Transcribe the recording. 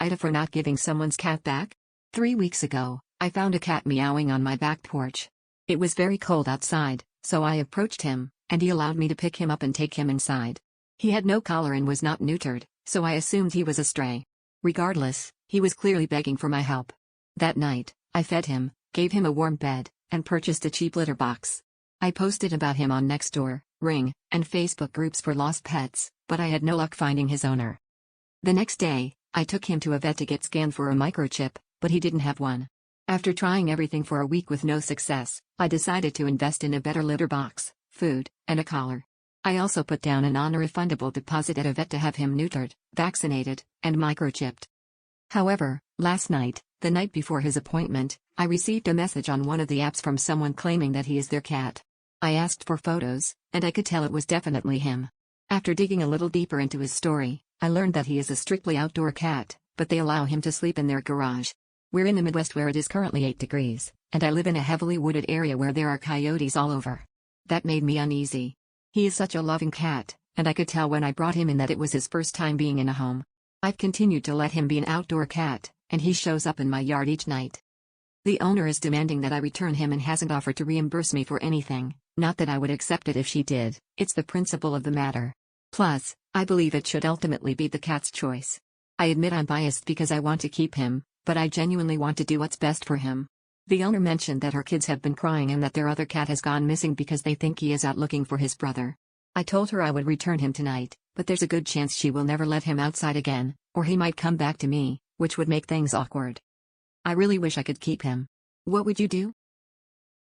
Ida for not giving someone's cat back? 3 weeks ago, I found a cat meowing on my back porch. It was very cold outside, so I approached him, and he allowed me to pick him up and take him inside. He had no collar and was not neutered, so I assumed he was a stray. Regardless, he was clearly begging for my help. That night, I fed him, gave him a warm bed, and purchased a cheap litter box. I posted about him on Nextdoor, Ring, and Facebook groups for lost pets, but I had no luck finding his owner. The next day, I took him to a vet to get scanned for a microchip, but he didn't have one. After trying everything for a week with no success, I decided to invest in a better litter box, food, and a collar. I also put down a non-refundable deposit at a vet to have him neutered, vaccinated, and microchipped. However, last night, the night before his appointment, I received a message on one of the apps from someone claiming that he is their cat. I asked for photos, and I could tell it was definitely him. After digging a little deeper into his story, I learned that he is a strictly outdoor cat, but they allow him to sleep in their garage. We're in the Midwest where it is currently 8 degrees, and I live in a heavily wooded area where there are coyotes all over. That made me uneasy. He is such a loving cat, and I could tell when I brought him in that it was his first time being in a home. I've continued to let him be an outdoor cat, and he shows up in my yard each night. The owner is demanding that I return him and hasn't offered to reimburse me for anything, not that I would accept it if she did, it's the principle of the matter. Plus, I believe it should ultimately be the cat's choice. I admit I'm biased because I want to keep him, but I genuinely want to do what's best for him. The owner mentioned that her kids have been crying and that their other cat has gone missing because they think he is out looking for his brother. I told her I would return him tonight, but there's a good chance she will never let him outside again, or he might come back to me, which would make things awkward. I really wish I could keep him. What would you do?